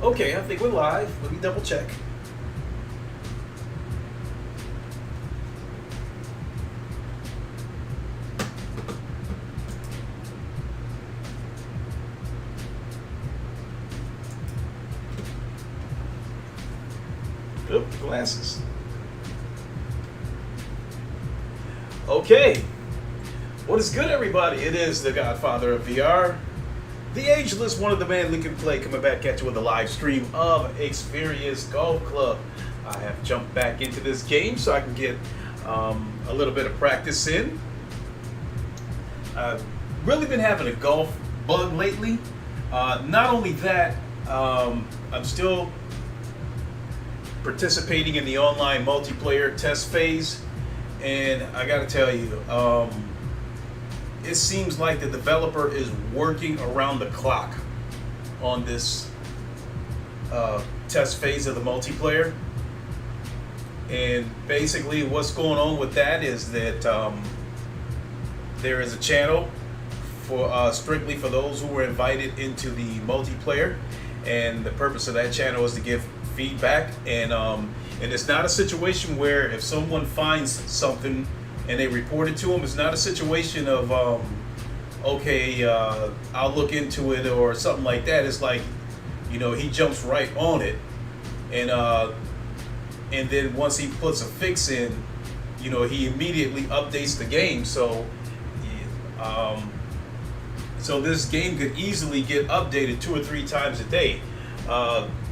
Okay, I think we're live. Let me double check. Oop, glasses. Okay. What is good, everybody? It is the Godfather of VR, the ageless, one of the man Lincoln Play, coming back at you with a live stream of ExVRience Golf Club. I have jumped back into this game so I can get a little bit of practice in. I've really been having a golf bug lately. Not only that, I'm still participating in the online multiplayer test phase, and I gotta tell you, it seems like the developer is working around the clock on this test phase of the multiplayer. And basically what's going on with that is that there is a channel for strictly for those who were invited into the multiplayer, and the purpose of that channel is to give feedback, and it's not a situation where if someone finds something and they report it to them, it's not a situation of okay, I'll look into it or something like that. It's like, you know, he jumps right on it, and then once he puts a fix in, you know, he immediately updates the game. So so this game could easily get updated 2 or 3 times a day.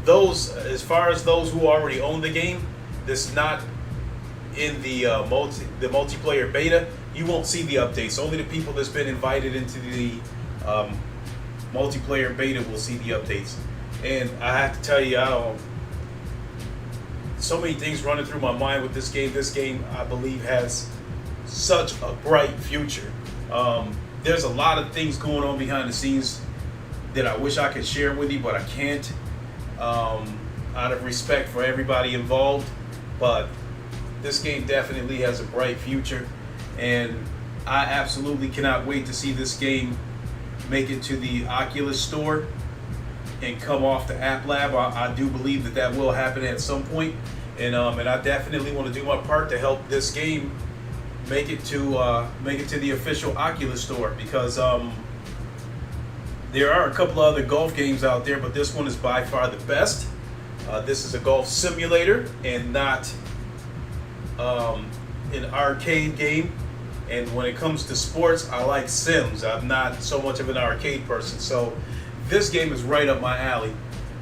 Those, as far as those who already own the game, that's not in the multiplayer beta, you won't see the updates. Only the people that's been invited into the multiplayer beta will see the updates. And I have to tell you, so many things running through my mind with this game. This game, I believe, has such a bright future. There's a lot of things going on behind the scenes that I wish I could share with you, but I can't, out of respect for everybody involved. But this game definitely has a bright future, and I absolutely cannot wait to see this game make it to the Oculus store and come off the App Lab. I do believe that that will happen at some point, and I definitely want to do my part to help this game make it to the official Oculus store, because there are a couple of other golf games out there, but this one is by far the best. This is a golf simulator and not an arcade game. And when it comes to sports, I like sims. I'm not so much of an arcade person, so this game is right up my alley.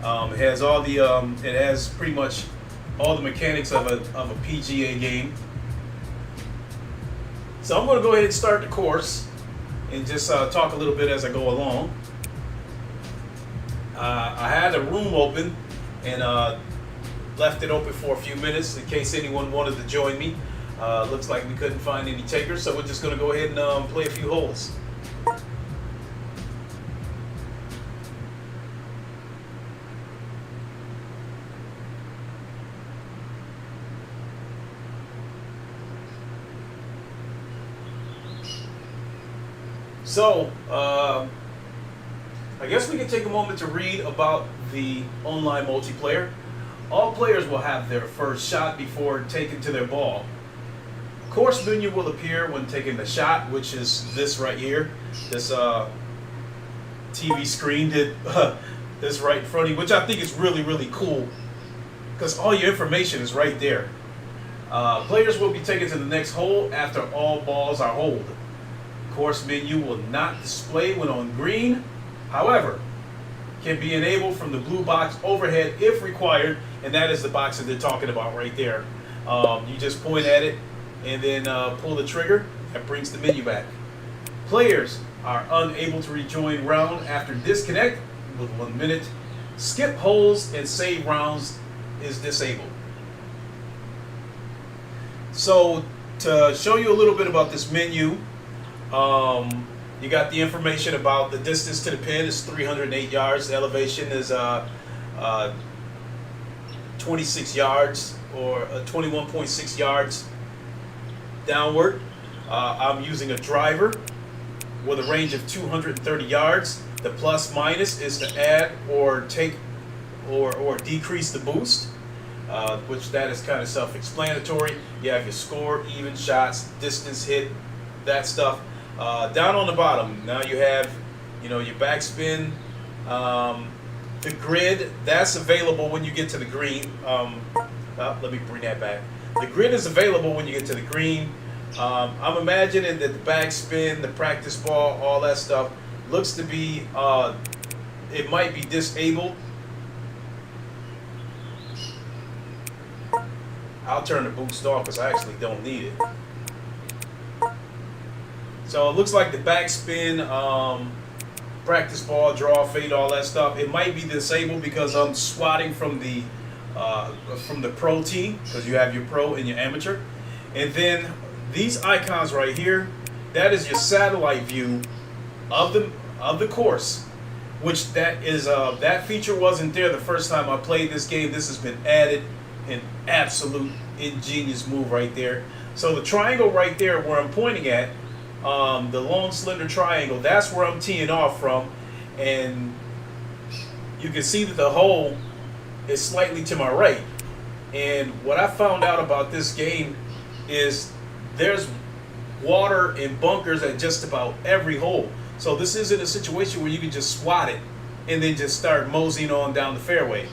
It has all the it has pretty much all the mechanics of a PGA game. So I'm going to go ahead and start the course and just talk a little bit as I go along. I had a room open and left it open for a few minutes in case anyone wanted to join me. Looks like we couldn't find any takers, so we're just going to go ahead and play a few holes. So, I guess we can take a moment to read about the online multiplayer. All players will have their first shot before taking to their ball. Course menu will appear when taking the shot, which is this right here. This TV screen did this right in front of you, which I think is really, really cool, because all your information is right there. Players will be taken to the next hole after all balls are holed. Course menu will not display when on green, however, can be enabled from the blue box overhead if required, and that is the box that they're talking about right there. You just point at it and then pull the trigger. That brings the menu back. Players are unable to rejoin round after disconnect with 1 minute. Skip holes and save rounds is disabled. So to show you a little bit about this menu, you got the information about the distance to the pin is 308 yards. The elevation is 26 yards or 21.6 yards downward. I'm using a driver with a range of 230 yards. The plus minus is to add or take or decrease the boost, which that is kind of self-explanatory. You have your score, even shots, distance hit, that stuff. Down on the bottom, now you have, your backspin, the grid. That's available when you get to the green. Let me bring that back. The grid is available when you get to the green. I'm imagining that the backspin, the practice ball, all that stuff looks to be, it might be disabled. I'll turn the boost off because I actually don't need it. So it looks like the backspin, practice ball, draw, fade, all that stuff, it might be disabled because I'm swatting from the pro team, because you have your pro and your amateur. And then these icons right here, that is your satellite view of the course, which that feature wasn't there the first time I played this game. This has been added, an absolute ingenious move right there. So the triangle right there where I'm pointing at, the long slender triangle, that's where I'm teeing off from, and you can see that the hole is slightly to my right. And what I found out about this game is there's water and bunkers at just about every hole. So this isn't a situation where you can just swat it and then just start moseying on down the fairway.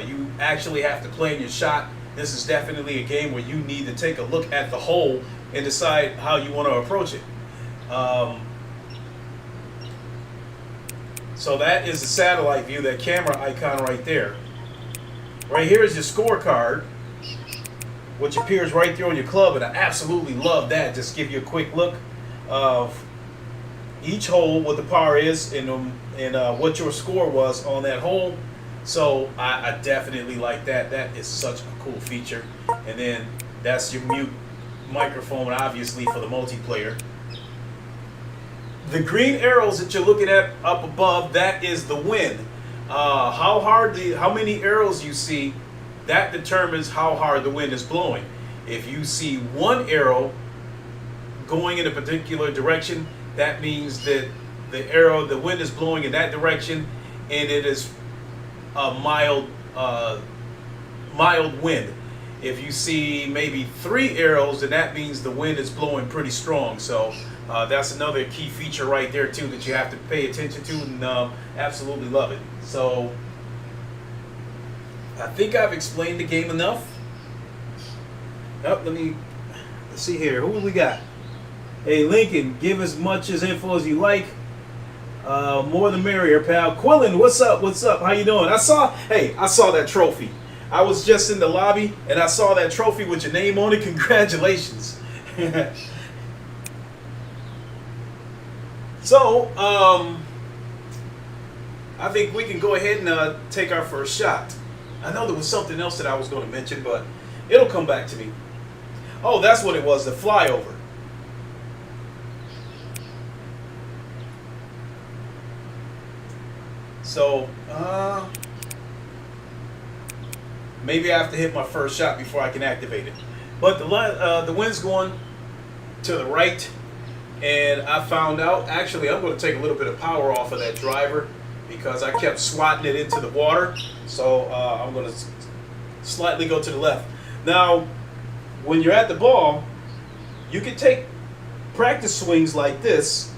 You actually have to plan your shot. This is definitely a game where you need to take a look at the hole and decide how you want to approach it. So that is the satellite view, that camera icon right there. Right here is your scorecard, which appears right there on your club, and I absolutely love that. Just give you a quick look of each hole, what the par is, and what your score was on that hole. So I definitely like that. That is such a cool feature. And then that's your mute microphone, obviously, for the multiplayer. The green arrows that you're looking at up above, that is the wind. How many arrows you see, that determines how hard the wind is blowing. If you see one arrow going in a particular direction, that means that the wind is blowing in that direction, and it is a mild wind. If you see maybe 3 arrows, then that means the wind is blowing pretty strong. So that's another key feature right there too that you have to pay attention to, and absolutely love it. So I think I've explained the game enough. Let's see here. Who we got? Hey, Lincoln, give as much info as you like. More the merrier, pal. Quillen, what's up? What's up? How you doing? I saw that trophy. I was just in the lobby and I saw that trophy with your name on it. Congratulations. So, I think we can go ahead and take our first shot. I know there was something else that I was going to mention, but it'll come back to me. Oh, that's what it was, the flyover. So, maybe I have to hit my first shot before I can activate it. But the wind's going to the right, and I found out, actually, I'm going to take a little bit of power off of that driver because I kept swatting it into the water. So I'm going to slightly go to the left. Now, when you're at the ball, you can take practice swings like this,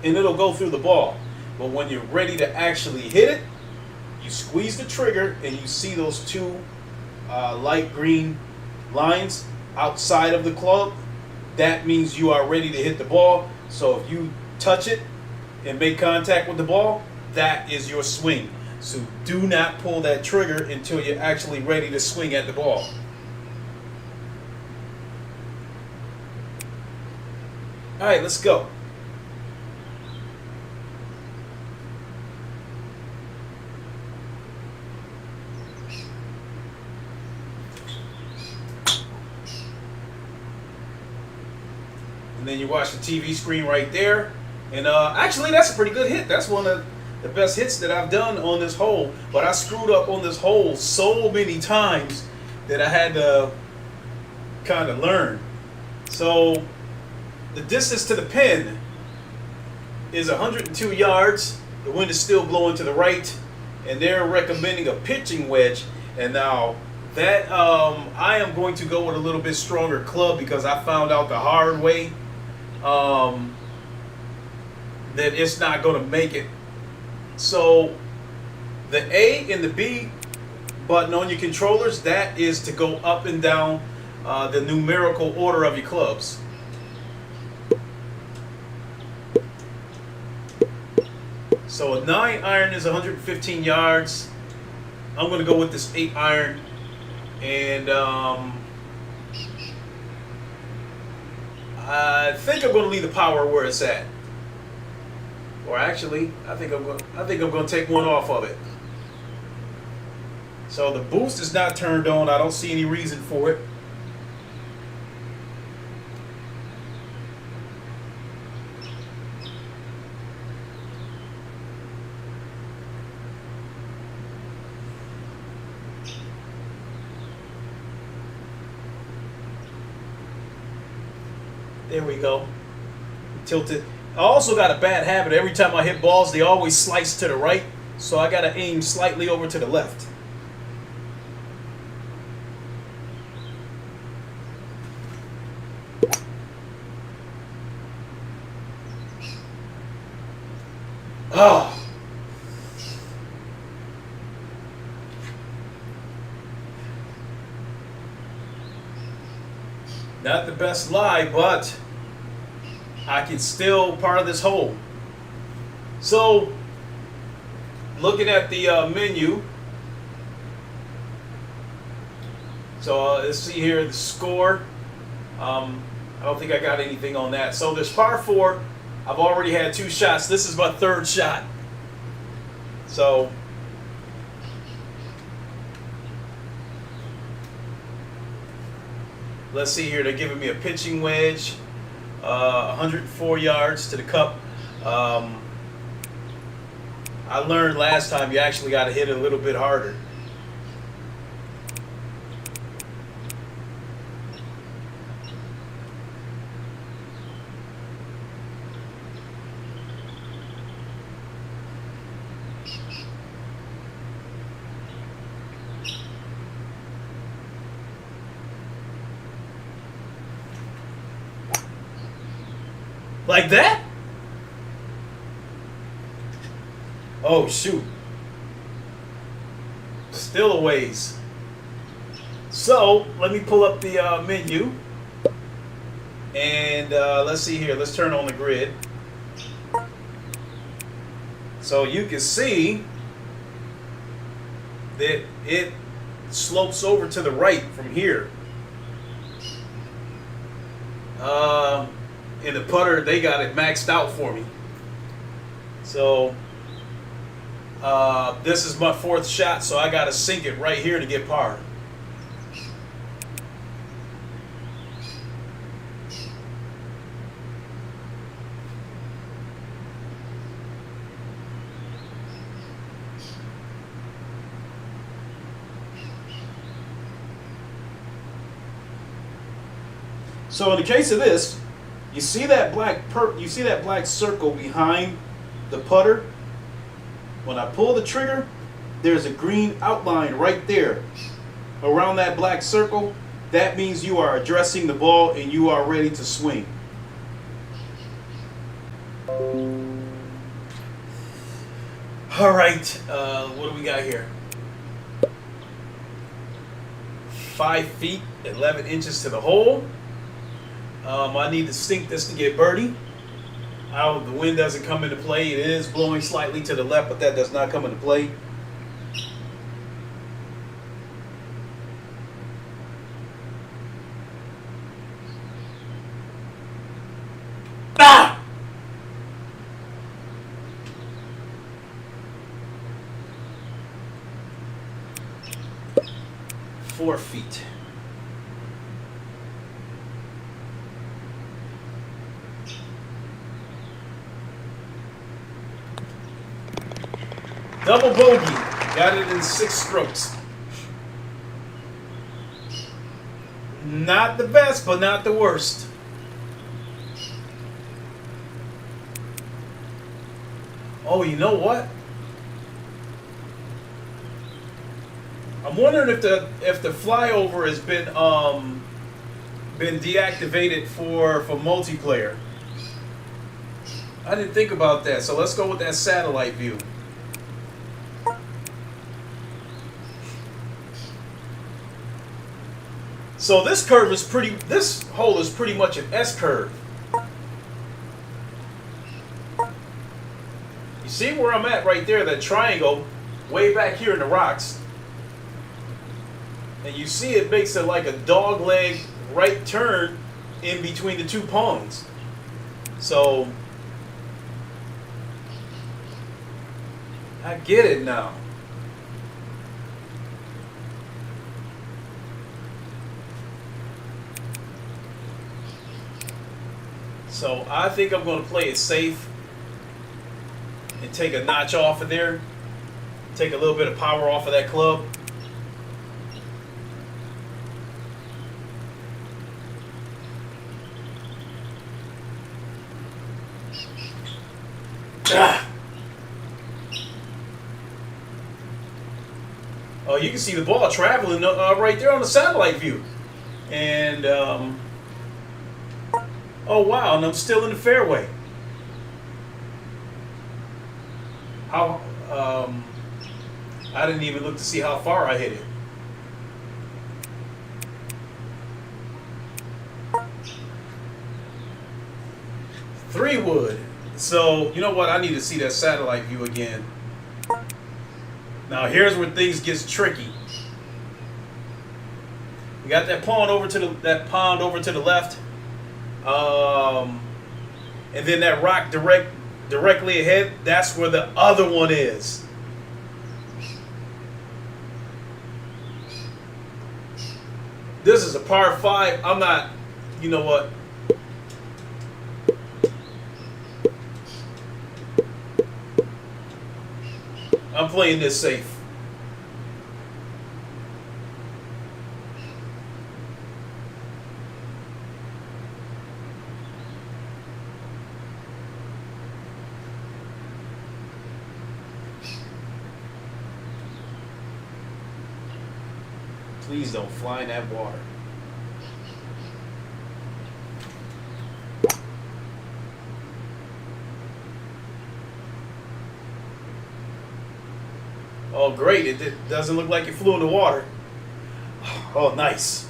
and it'll go through the ball. But when you're ready to actually hit it, you squeeze the trigger and you see those 2 light green lines outside of the club. That means you are ready to hit the ball. So if you touch it and make contact with the ball, that is your swing. So do not pull that trigger until you're actually ready to swing at the ball. All right, let's go. And then you watch the TV screen right there. And actually, that's a pretty good hit. That's one of the best hits that I've done on this hole. But I screwed up on this hole so many times that I had to kind of learn. So the distance to the pin is 102 yards. The wind is still blowing to the right. and they're recommending a pitching wedge. And now that I am going to go with a little bit stronger club because I found out the hard way that it's not going to make it. So the A and the B button on your controllers, that is to go up and down the numerical order of your clubs. So a 9 iron is 115 yards. I'm going to go with this 8 iron. And I think I'm going to leave the power where it's at. Or actually, I think I'm going to take one off of it. So the boost is not turned on. I don't see any reason for it. There we go. Tilted. I also got a bad habit. Every time I hit balls, they always slice to the right. So I got to aim slightly over to the left. Oh. Not the best lie, but I can still part of this hole. So, looking at the menu. So let's see here the score. I don't think I got anything on that. So there's par 4. I've already had 2 shots. This is my 3rd shot. So let's see here. They're giving me a pitching wedge, 104 yards to the cup. I learned last time you actually got to hit it a little bit harder. Like that? Oh, shoot. Still a ways. So, let me pull up the menu. And let's see here. Let's turn on the grid. So, you can see that it slopes over to the right from here. In the putter, they got it maxed out for me. So this is my 4th shot, so I got to sink it right here to get par. So in the case of this, you see that black circle behind the putter? When I pull the trigger, there's a green outline right there around that black circle. That means you are addressing the ball and you are ready to swing. All right, what do we got here? 5 feet, 11 inches to the hole. I need to sink this to get birdie. The wind doesn't come into play. It is blowing slightly to the left, but that does not come into play. Ah! 4 feet. Double bogey. Got it in 6 strokes. Not the best, but not the worst. Oh, you know what? I'm wondering if the flyover has been deactivated for multiplayer. I didn't think about that, so let's go with that satellite view. So this hole is pretty much an S curve. You see where I'm at right there, that triangle, way back here in the rocks. And you see it makes it like a dog leg right turn in between the two ponds. So I get it now. So I think I'm going to play it safe and take a notch off of there. Take a little bit of power off of that club. Oh, you can see the ball traveling right there on the satellite view. And, oh wow, and I'm still in the fairway. How, I didn't even look to see how far I hit it. Three wood. So, you know what? I need to see that satellite view again. Now, here's where things gets tricky. We got that pond over to the left. And then that rock directly ahead, that's where the other one is. This is a par 5. I'm not, you know what? I'm playing this safe. Please don't fly in that water. Oh, great. It doesn't look like it flew in the water. Oh, nice.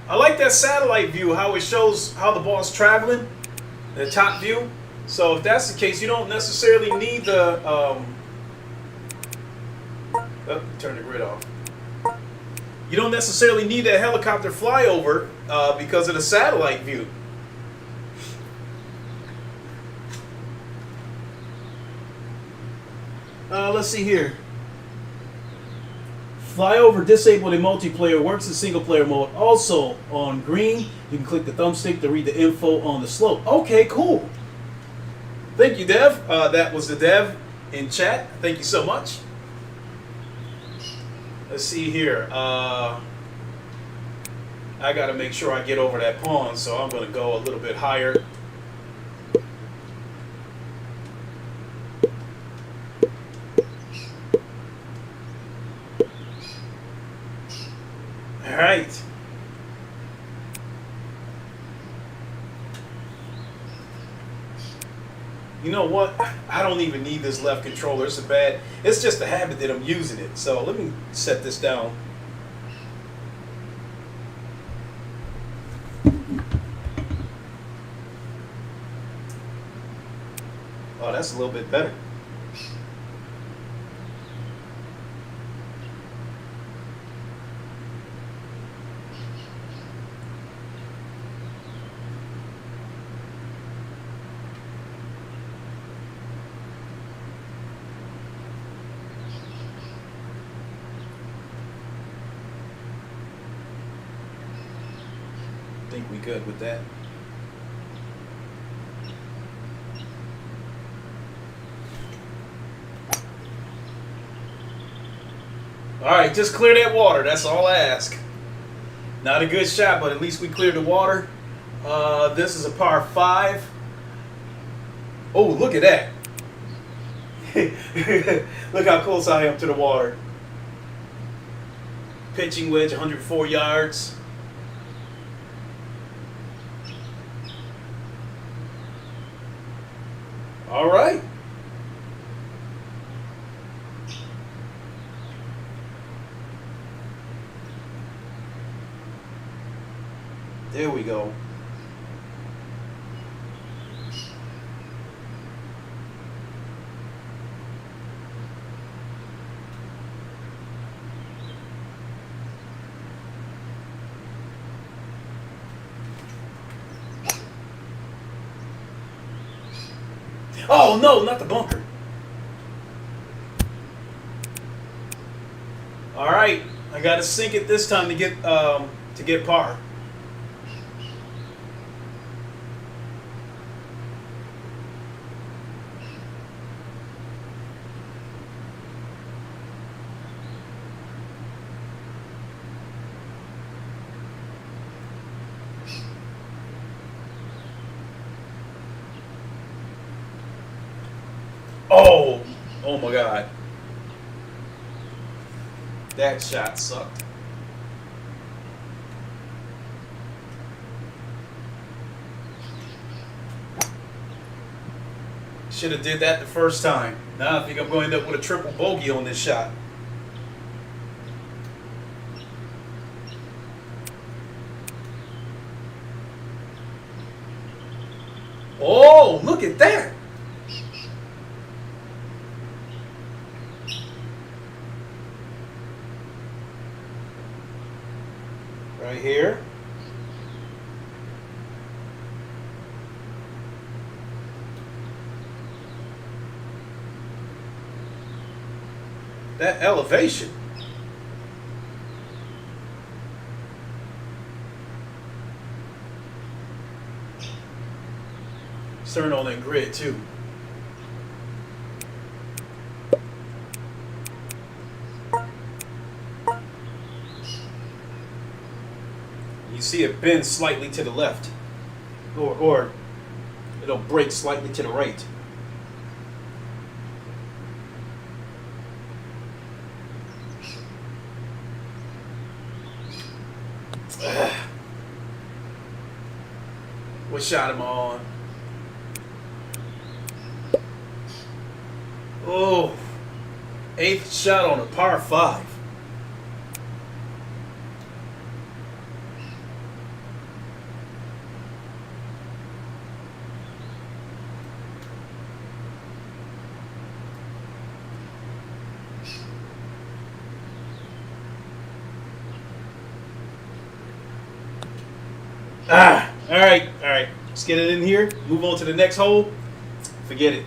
I like that satellite view, how it shows how the ball's traveling, the top view. So if that's the case, you don't necessarily need the... turn the grid off. You don't necessarily need that helicopter flyover because of the satellite view. Let's see here. Flyover disabled in multiplayer, works in single player mode. Also on green, you can click the thumbstick to read the info on the slope. Okay, cool. Thank you, Dev. That was the Dev in chat. Thank you so much. Let's see here. I got to make sure I get over that pond, so I'm going to go a little bit higher. All right. You know what? I don't even need this left controller. It's just a habit that I'm using it. So let me set this down. Oh, that's a little bit better. I think we good with that. All right, just clear that water. That's all I ask. Not a good shot, but at least we cleared the water. This is a par 5. Oh, look at that. Look how close I am to the water. Pitching wedge, 104 yards. All right. There we go. Oh no, not the bunker. All right, I got to sink it this time to get par. Oh my God. That shot sucked. Should have did that the first time. Now I think I'm going to end up with a triple bogey on this shot. Oh, look at that. Right here. That elevation. Starting on that grid too. You see it bend slightly to the left, or it'll break slightly to the right. What shot am I on? Oh, 8th shot on a par 5. All right. Let's get it in here. Move on to the next hole. Forget it.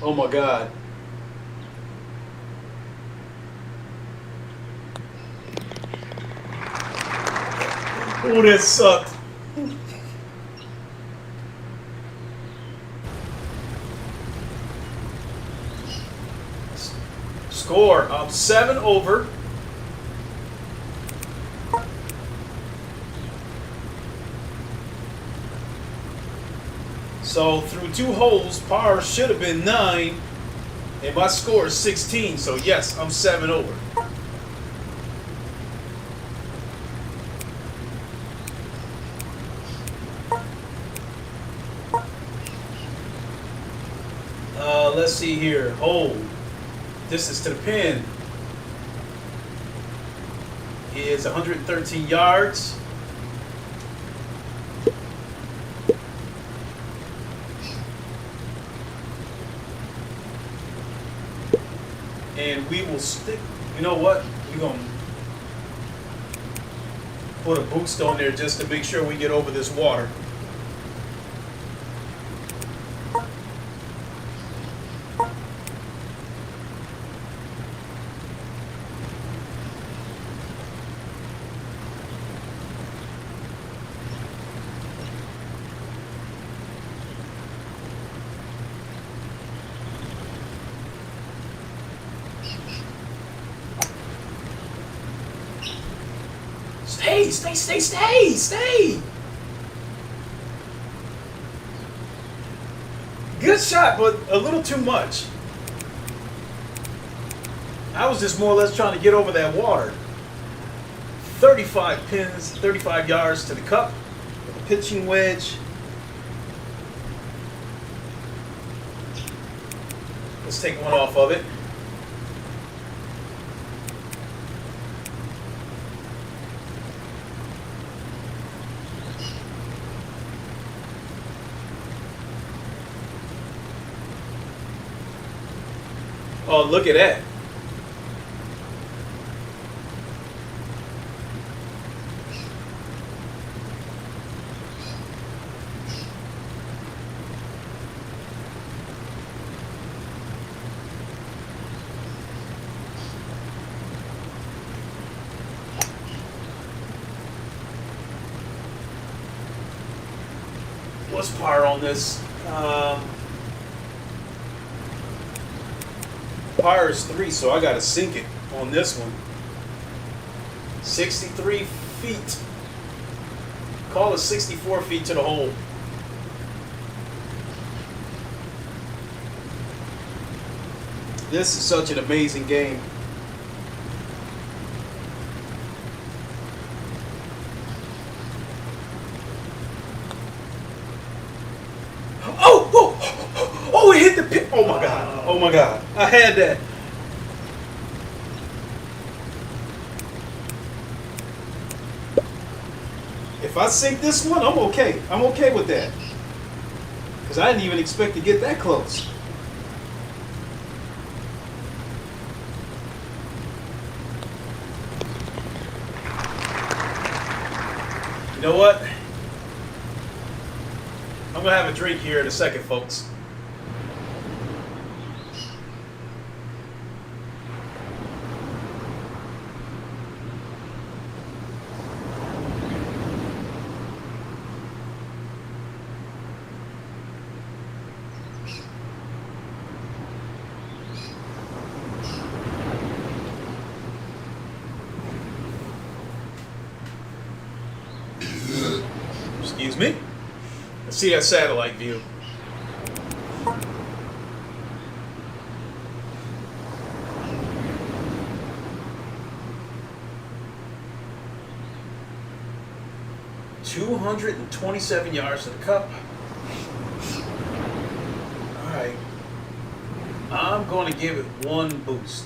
Oh my God. Oh, that sucked. Score of 7 over. So through 2 holes, par should have been 9, and my score is 16. So yes, I'm 7 over. Let's see here. Oh, distance to the pin is 113 yards. And we will stick, you know what? We're going to put a boost on there just to make sure we get over this water. Stay. Good shot, but a little too much. I was just more or less trying to get over that water. 35 pins, 35 yards to the cup with a pitching wedge. Let's take one off of it. Oh, look at that. What's par on this? Par is 3, so I gotta sink it on this one. 63 feet. Call it 64 feet to the hole. This is such an amazing game. Oh, it hit the pin. Oh my God. I had that. If I sink this one, I'm okay. I'm okay with that. Because I didn't even expect to get that close. You know what? I'm going to have a drink here in a second, folks. Excuse me. Let's see that satellite view. $227 yards to the cup. All right. I'm going to give it one boost.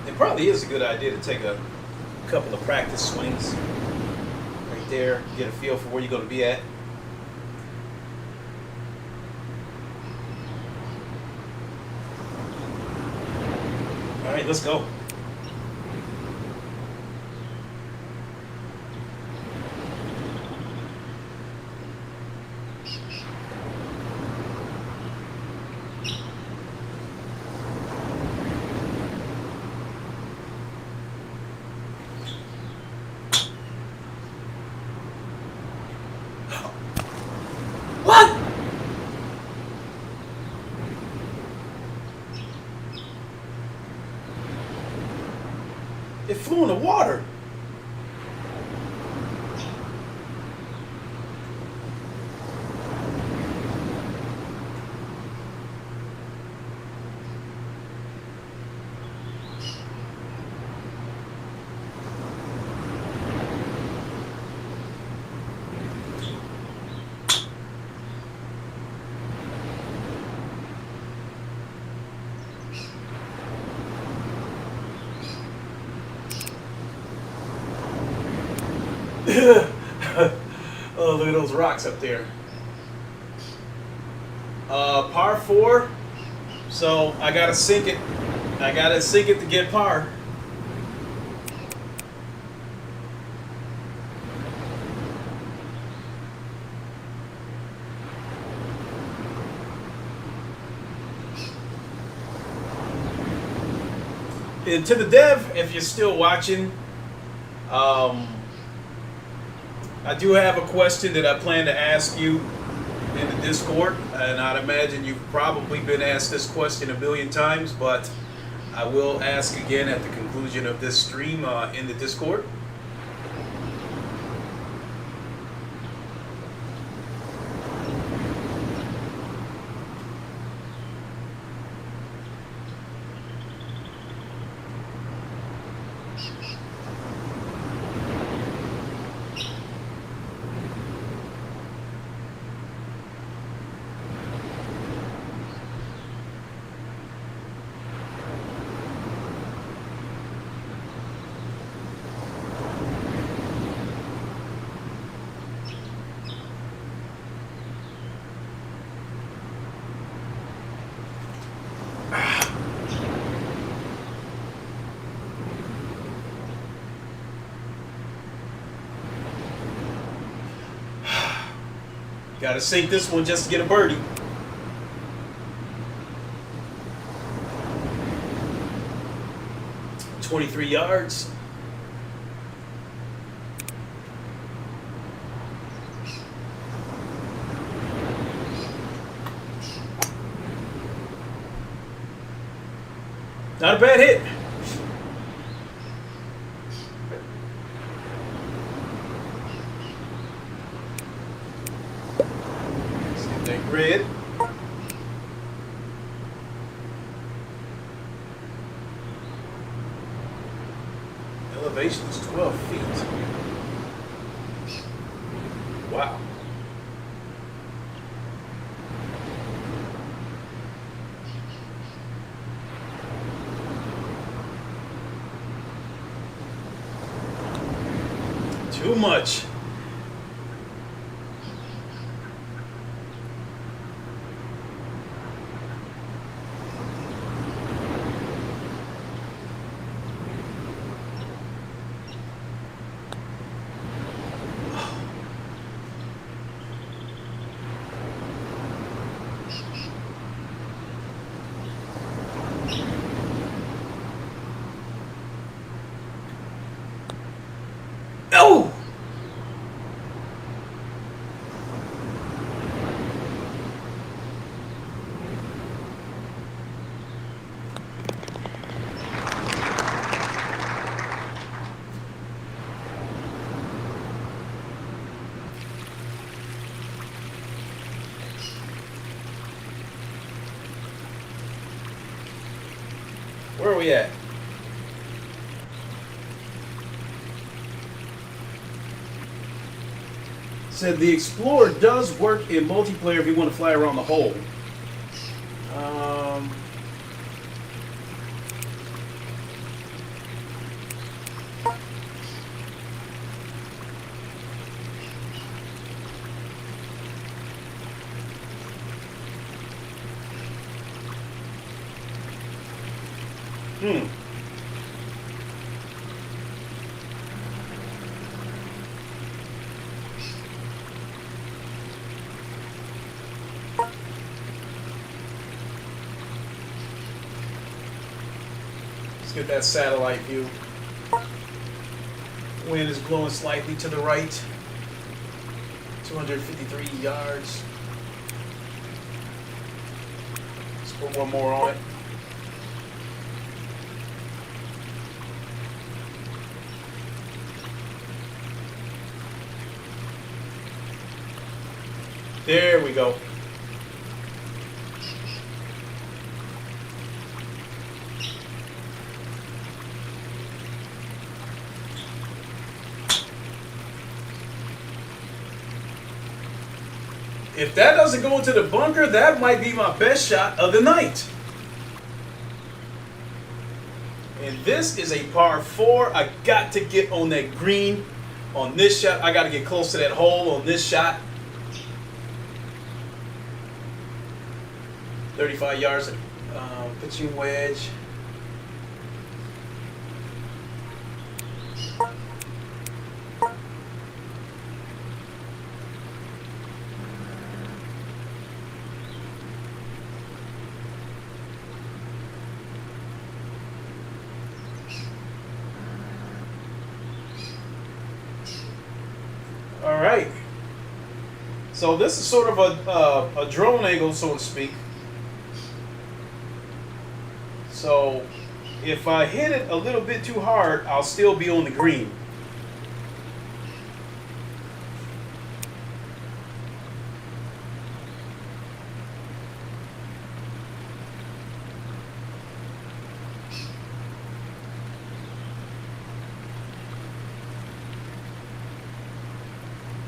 It probably is a good idea to take a couple of practice swings right there, get a feel for where you're going to be at. All right, let's go. What? It flew in the water. Oh, look at those rocks up there. Par 4. So I gotta sink it. I gotta sink it to get par. And to the dev, if you're still watching, I do have a question that I plan to ask you in the Discord, and I'd imagine you've probably been asked this question a billion times, but I will ask again at the conclusion of this stream in the Discord. Got to sink this one just to get a birdie. "23 yards. Not a bad hit. Red. Elevation is 12 feet. Wow. Too much. Oh! Where are we at? Said the Explorer does work in multiplayer if you want to fly around the hole. Get that satellite view. Wind is blowing slightly to the right. 253 yards. Let's put one more on it. There we go. If that doesn't go into the bunker, that might be my best shot of the night. And this is a par 4. I got to get on that green on this shot. I got to get close to that hole on this shot. 35 yards of pitching wedge. So this is sort of a drone angle, so to speak. So if I hit it a little bit too hard, I'll still be on the green.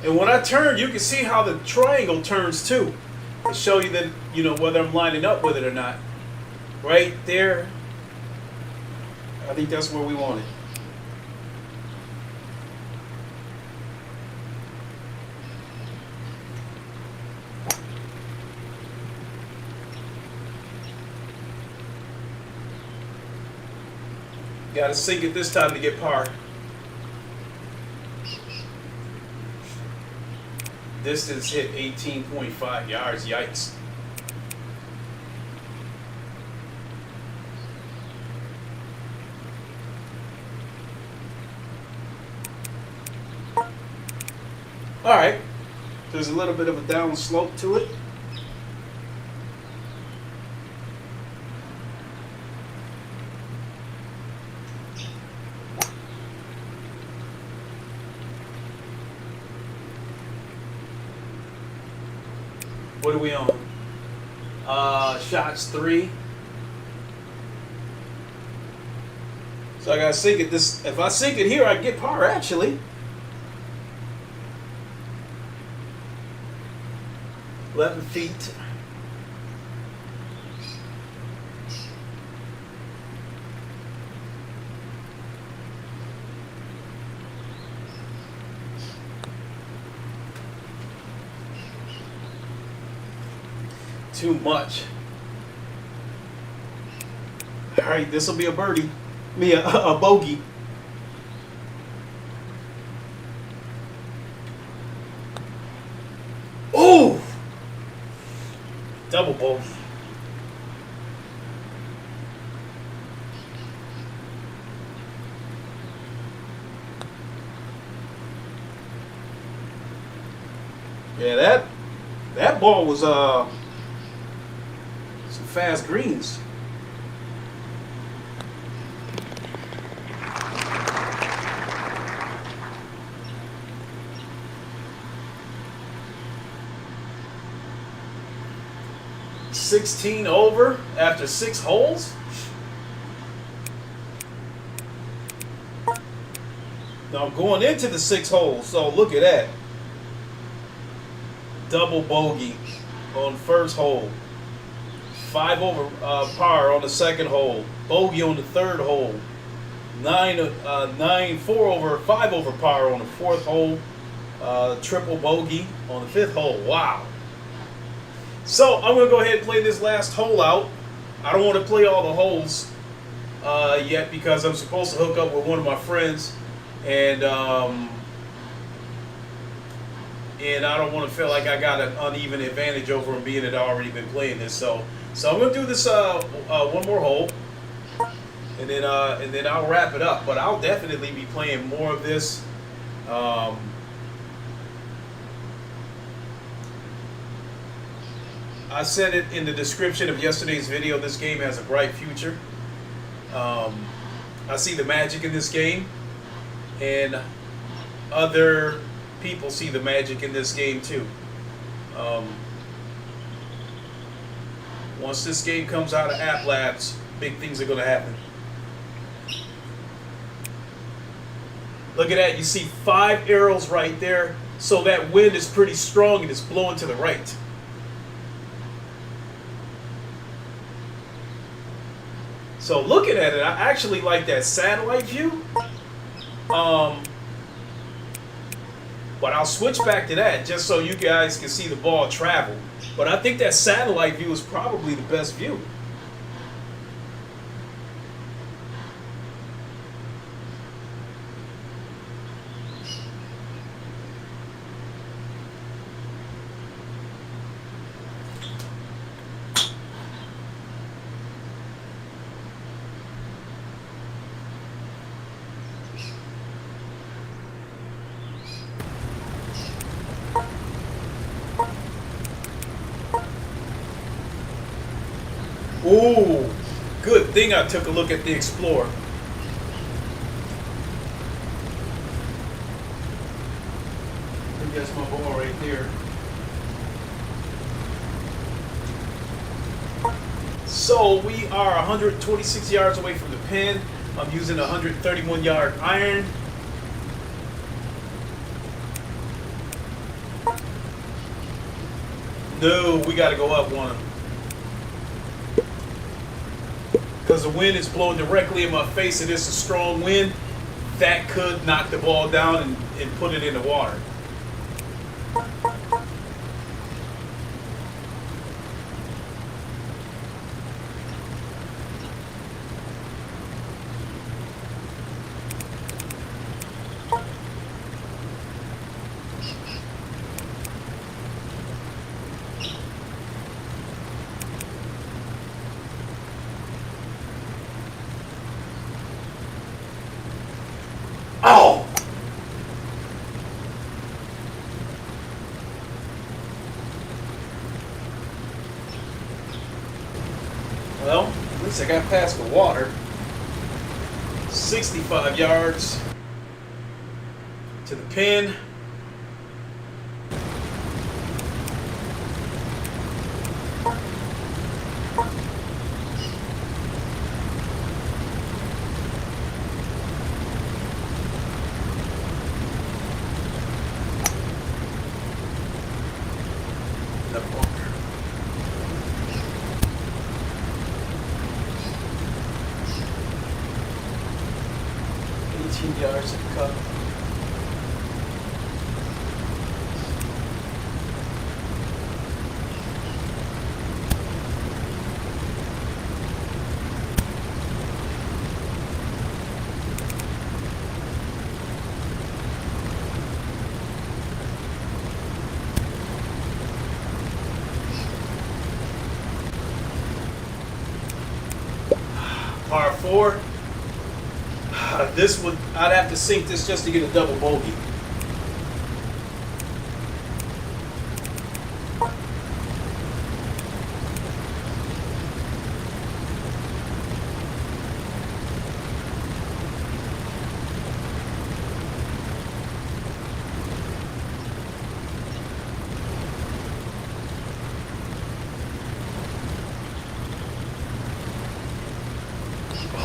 And when I turn, you can see how the triangle turns too. To show you that, you know, whether I'm lining up with it or not. Right there. I think that's where we want it. Got to sink it this time to get par. Distance hit 18.5 yards. Yikes. All right. There's a little bit of a down slope to it. What are we on? Shots 3. So I gotta sink it this. If I sink it here, I get par actually. 11 feet. Too much. All right, this will be a birdie. A bogey. Oh! Double bogey. Yeah, that ball was some fast greens. $16 over after 6 holes. Now I'm going into the 6 holes, so look at that. Double bogey on first hole. 5 over par on the second hole. Bogey on the third hole. 4 over 5 over par on the fourth hole. Triple bogey on the fifth hole. Wow. So I'm going to go ahead and play this last hole out. I don't want to play all the holes yet because I'm supposed to hook up with one of my friends, and I don't want to feel like I got an uneven advantage over him being that I've already been playing this. So I'm going to do this one more hole, and then I'll wrap it up. But I'll definitely be playing more of this. I said it in the description of yesterday's video, this game has a bright future. I see the magic in this game, and other people see the magic in this game too. Once this game comes out of App Labs, big things are going to happen. Look at that, you see 5 arrows right there, so that wind is pretty strong and it's blowing to the right. So looking at it, I actually like that satellite view. But I'll switch back to that just so you guys can see the ball travel. But I think that satellite view is probably the best view. Ooh, good thing I took a look at the Explorer. I think that's my ball right there. So we are 126 yards away from the pin. I'm using a 131-yard iron. No, we got to go up one. Because the wind is blowing directly in my face and it's a strong wind, that could knock the ball down and put it in the water. Oh! Well, at least I got past the water. 65 yards to the pin. Bunker. 18 yards to the cup. Par 4. This would, I'd have to sink this just to get a double bogey.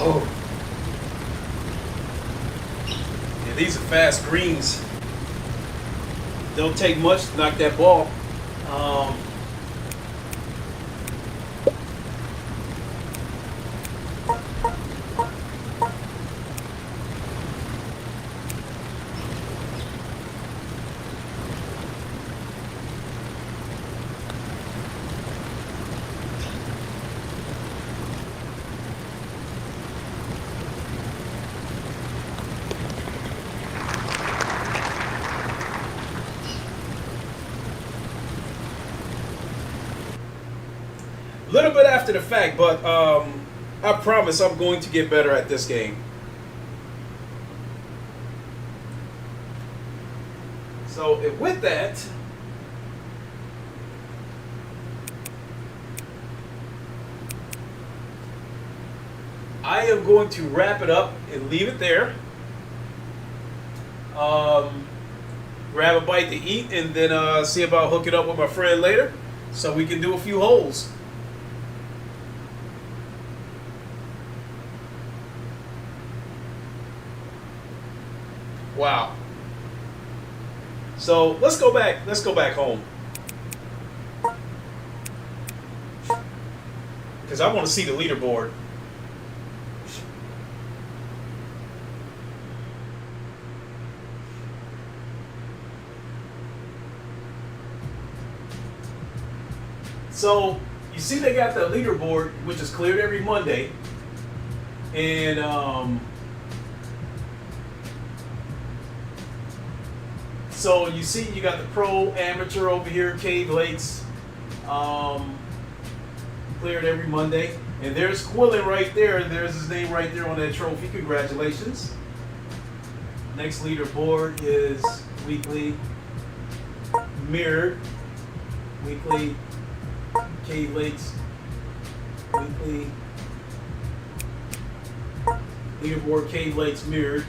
Oh. Yeah, these are fast greens. Don't take much to knock that ball. A little bit after the fact, but I promise I'm going to get better at this game. So with that, I am going to wrap it up and leave it there. Grab a bite to eat and then see about hooking up with my friend later so we can do a few holes. Wow. So let's go back home. Because I want to see the leaderboard. So you see they got the leaderboard, which is cleared every Monday. And so you see you got the pro, amateur over here, Cave Lakes, cleared every Monday. And there's Quillen right there. There's his name right there on that trophy. Congratulations. Next leaderboard is weekly, mirrored, weekly, Cave Lakes, Weekly leaderboard, Cave Lakes mirrored.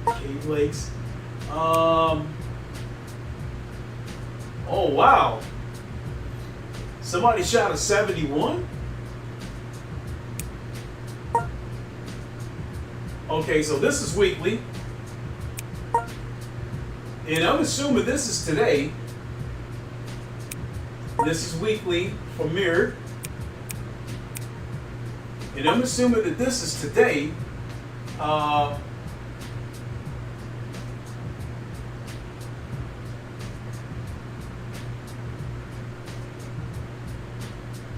Cave Lakes. Oh wow. Somebody shot a 71. Okay, so this is weekly. And I'm assuming this is today. This is weekly for mirrored. And I'm assuming that this is today.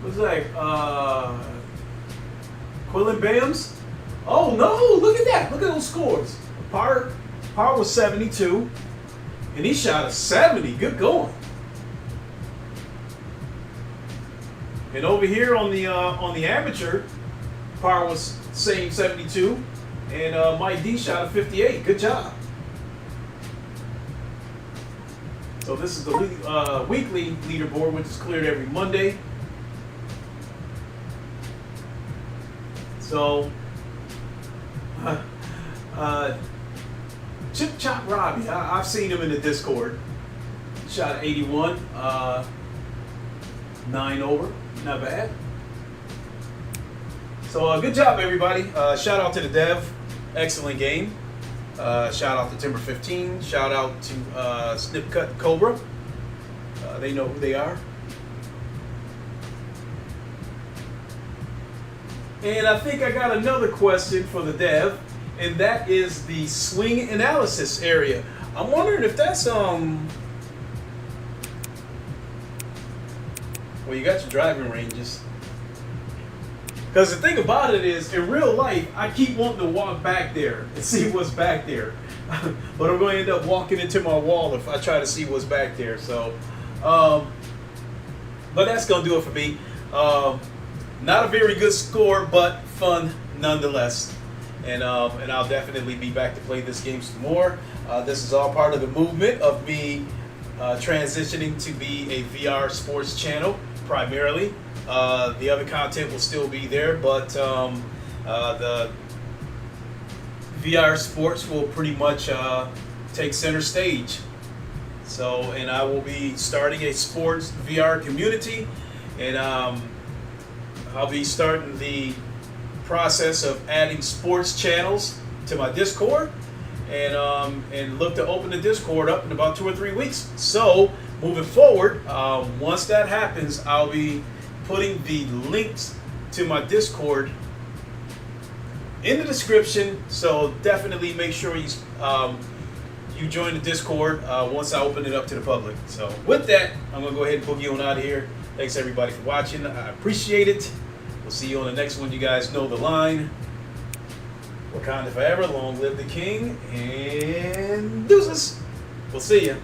What's that? Quillen Bams? Oh no, look at that. Look at those scores. Par was 72. And he shot a 70. Good going. And over here on the amateur, par was same 72. And Mike D shot a 58. Good job. So this is the weekly leaderboard, which is cleared every Monday. So, Chip Chop Robbie, I've seen him in the Discord. Shot 81, 9 over, not bad. So good job, everybody. Shout out to the dev, excellent game. Shout out to Timber 15. Shout out to Snip Cut Cobra. They know who they are. And I think I got another question for the dev, and that is the swing analysis area. I'm wondering if that's well, you got your driving ranges. Because the thing about it is, in real life, I keep wanting to walk back there and see what's back there. But I'm going to end up walking into my wall if I try to see what's back there. So, but that's going to do it for me. Not a very good score, but fun nonetheless. And I'll definitely be back to play this game some more. This is all part of the movement of me transitioning to be a VR sports channel primarily. The other content will still be there, but the VR sports will pretty much take center stage. So, and I will be starting a sports VR community, and I'll be starting the process of adding sports channels to my Discord, and look to open the Discord up in about 2 or 3 weeks. So moving forward, once that happens, I'll be putting the links to my Discord in the description. So definitely make sure you join the Discord once I open it up to the public. So with that, I'm gonna go ahead and boogie on out of here. Thanks everybody for watching. I appreciate it. We'll see you on the next one. You guys know the line. Wakanda forever, long live the king, and deuces. We'll see you.